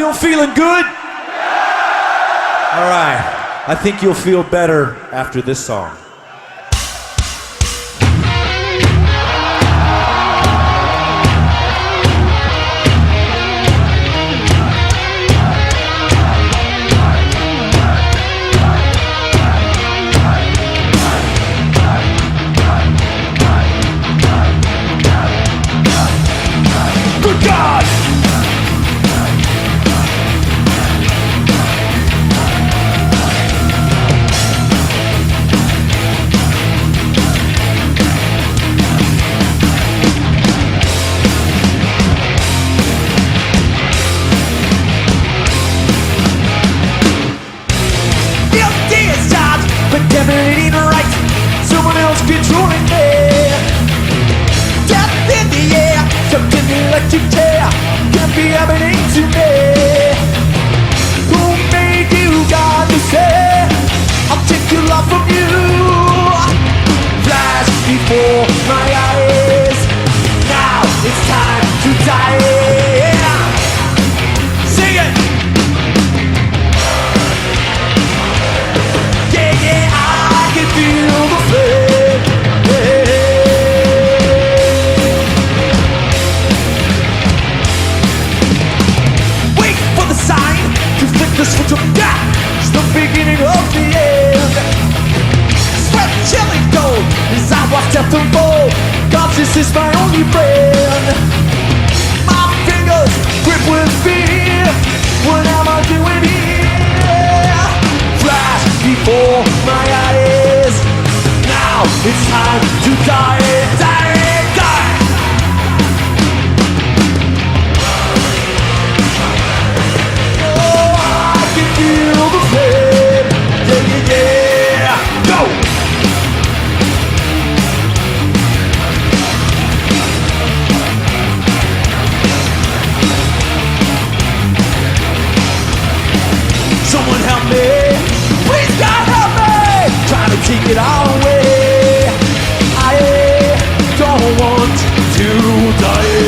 Still feeling good? All right. I think you'll feel better after this song. Good God! Controlling me, death in the air, something electric tear can't be happening to me. Who made you God to say I'll take your love from you? Flash before my eyes, now it's time to die. Sing it. Yeah, yeah, I can feel the flame. The switch of death is the beginning of the end. Sweat chilling cold as I watch death unfold. Conscience is my only friend. My fingers grip with fear. What am I doing here? Flash before my eyes. Now it's time to die, die, die. Feel the pain, yeah, yeah, yeah, go! Someone help me, please God help me! Trying to take it all away. I don't want to die.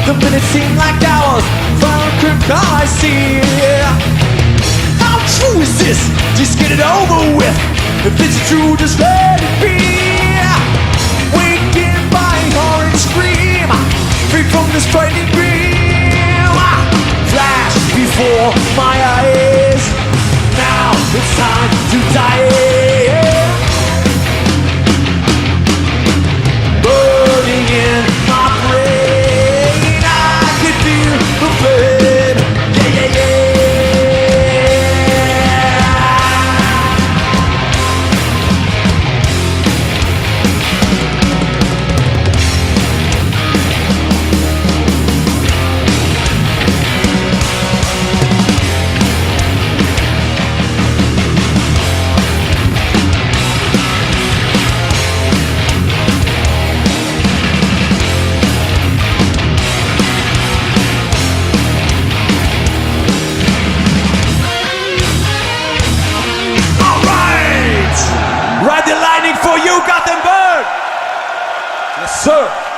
The minutes seem like hours. Final crib car I see. How true is this? Just get it over with. If it's true, just let it be. Waking by orange scream, free from this frightening dream. Flash before my eyes. Now it's time to die. Burning in my brain, I can feel the pain. Yeah, yeah, yeah. Ride the lightning for you, Gothenburg! Yes, sir.